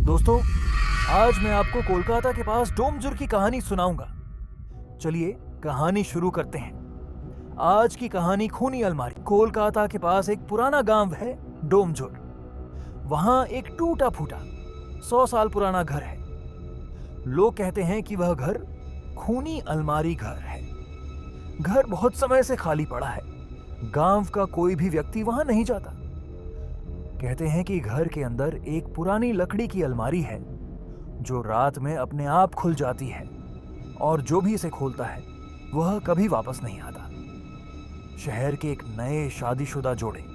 दोस्तों, आज मैं आपको कोलकाता के पास डोमजुर की कहानी सुनाऊंगा। चलिए कहानी शुरू करते हैं। आज की कहानी खूनी अलमारी। कोलकाता के पास एक पुराना गांव है डोमजुर। वहां एक टूटा फूटा 100 साल पुराना घर है। लोग कहते हैं कि वह घर खूनी अलमारी घर है। घर बहुत समय से खाली पड़ा है। गांव का कोई भी व्यक्ति वहां नहीं जाता। कहते हैं कि घर के अंदर एक पुरानी लकड़ी की अलमारी है जो रात में अपने आप खुल जाती है और जो भी इसे खोलता है वह कभी वापस नहीं आता। शहर के एक नए शादीशुदा जोड़े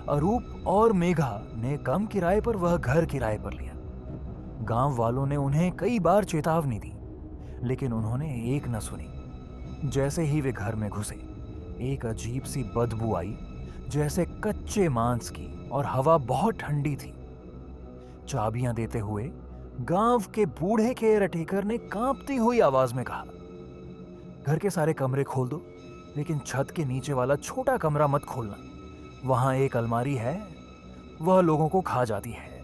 अरूप और मेघा ने कम किराए पर वह घर किराए पर लिया। गांव वालों ने उन्हें कई बार चेतावनी दी, लेकिन उन्होंने एक न सुनी। जैसे ही वे घर में घुसे, एक अजीब सी बदबू आई, जैसे कच्चे मांस की, और हवा बहुत ठंडी थी। चाबियां देते हुए गांव के बूढ़े केयरटेकर ने कांपती हुई आवाज में कहा, घर के सारे कमरे खोल दो, लेकिन छत के नीचे वाला छोटा कमरा मत खोलना। वहां एक अलमारी है, वह लोगों को खा जाती है।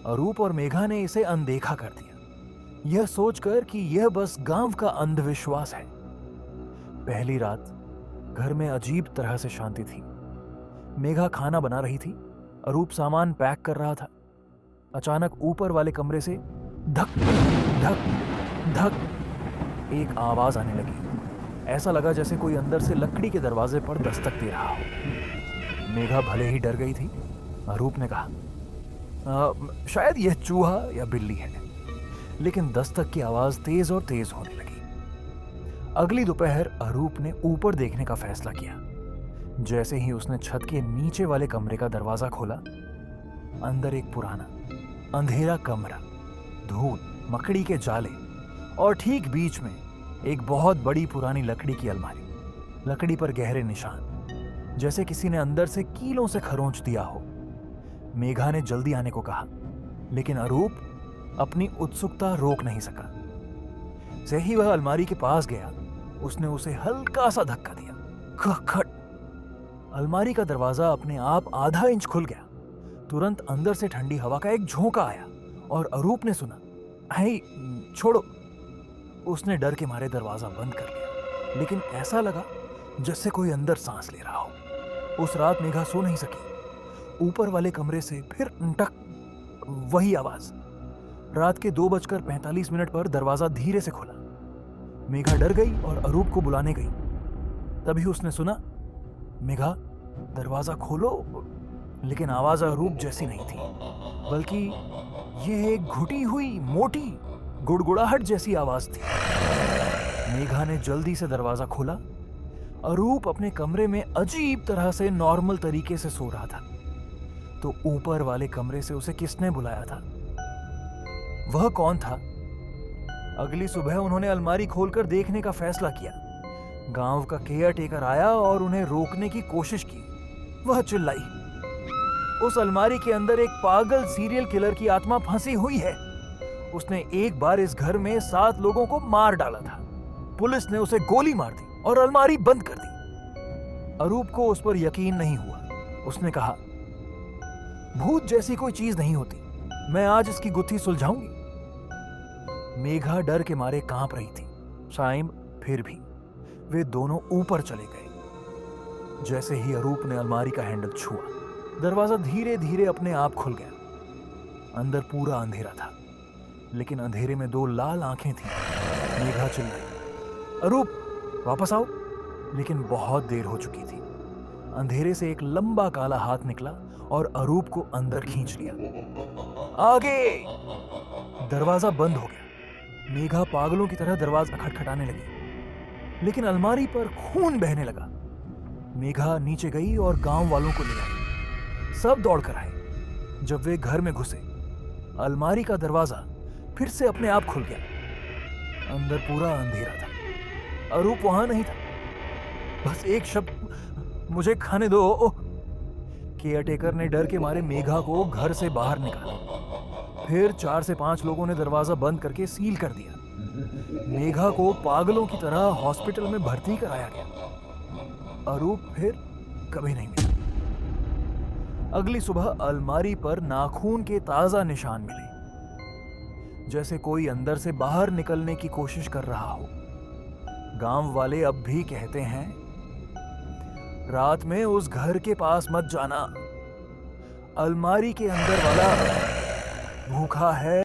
अरूप और मेघा ने इसे अनदेखा कर दिया, यह सोचकर कि यह बस गांव का अंधविश्वास है। पहली रात घर में अजीब तरह से शांति थी। मेघा खाना बना रही थी, अरूप सामान पैक कर रहा था। अचानक ऊपर वाले कमरे से धक धक धक एक आवाज आने लगी। ऐसा लगा जैसे कोई अंदर से लकड़ी के दरवाजे पर दस्तक दे रहा हो। मेघा भले ही डर गई थी। अरूप ने कहा, शायद यह चूहा या बिल्ली है। लेकिन दस्तक की आवाज तेज और तेज होने लगी। अगली दोपहर अरूप ने ऊपर देखने का फैसला किया। जैसे ही उसने छत के नीचे वाले कमरे का दरवाजा खोला, अंदर एक पुराना अंधेरा कमरा, धूल, मकड़ी के जाले और ठीक बीच में एक बहुत बड़ी पुरानी लकड़ी की अलमारी। लकड़ी पर गहरे निशान, जैसे किसी ने अंदर से कीलों से खरोंच दिया हो। मेघा ने जल्दी आने को कहा, लेकिन अरूप अपनी उत्सुकता रोक नहीं सका। जैसे ही वह अलमारी के पास गया, उसने उसे हल्का सा धक्का दिया। खट! अलमारी का दरवाजा अपने आप आधा इंच खुल गया। तुरंत अंदर से ठंडी हवा का एक झोंका आया और अरूप ने सुना, "हे, छोड़ो।" उसने डर के मारे दरवाजा बंद कर लिया, लेकिन ऐसा लगा जैसे कोई अंदर सांस ले रहा हो। उस रात मेघा सो नहीं सकी। ऊपर वाले कमरे से फिर टक, वही आवाज। रात के 2:45 पर दरवाजा धीरे से खुला। मेघा डर गई और अरूप को बुलाने गई। तभी उसने सुना, मेघा, दरवाजा खोलो। लेकिन आवाज अरूप जैसी नहीं थी, बल्कि यह एक घुटी हुई मोटी गुड़गुड़ाहट जैसी आवाज थी। मेघा ने जल्दी से दरवाजा खोला। अरूप अपने कमरे में अजीब तरह से नॉर्मल तरीके से सो रहा था। तो ऊपर वाले कमरे से उसे किसने बुलाया था? वह कौन था? अगली सुबह उन्होंने अलमारी खोलकर देखने का फैसला किया। गांव का केयरटेकर आया और उन्हें रोकने की कोशिश की। वह चिल्लाई, उस अलमारी के अंदर एक पागल सीरियल किलर की आत्मा फंसी हुई है। उसने एक बार इस घर में 7 लोगों को मार डाला था। पुलिस ने उसे गोली मार दी और अलमारी बंद कर दी। अरूप को उस पर यकीन नहीं हुआ। उसने कहा, भूत जैसी कोई चीज नहीं होती, मैं आज इसकी गुत्थी सुलझाऊंगी। मेघा डर के मारे कांप रही थी। साइम फिर भी वे दोनों ऊपर चले गए। जैसे ही अरूप ने अलमारी का हैंडल छुआ, दरवाजा धीरे धीरे अपने आप खुल गया। अंदर पूरा अंधेरा था, लेकिन अंधेरे में 2 लाल आंखें थीं। मेघा चिल्लाई, अरूप, वापस आओ। लेकिन बहुत देर हो चुकी थी। अंधेरे से एक लंबा काला हाथ निकला और अरूप को अंदर खींच लिया। आगे! दरवाजा बंद हो गया। मेघा पागलों की तरह दरवाजा खटखटाने लगी, लेकिन अलमारी पर खून बहने लगा। मेघा नीचे गई और गांव वालों को ले आई। सब दौड़कर आए। जब वे घर में घुसे, अलमारी का दरवाजा फिर से अपने आप खुल गया। अंदर पूरा अंधेरा था। अरूप वहां नहीं था। बस एक शब्द, मुझे खाने दो। केयरटेकर ने डर के मारे मेघा को घर से बाहर निकाला। फिर 4 से 5 लोगों ने दरवाजा बंद करके सील कर दिया। मेघा को पागलों की तरह हॉस्पिटल में भर्ती कराया गया। अरूप फिर कभी नहीं मिला। अगली सुबह अलमारी पर नाखून के ताजा निशान मिले। जैसे कोई अंदर से बाहर निकलने की कोशिश कर रहा हो। गांव वाले अब भी कहते हैं, रात में उस घर के पास मत जाना, अलमारी के अंदर वाला भूखा है।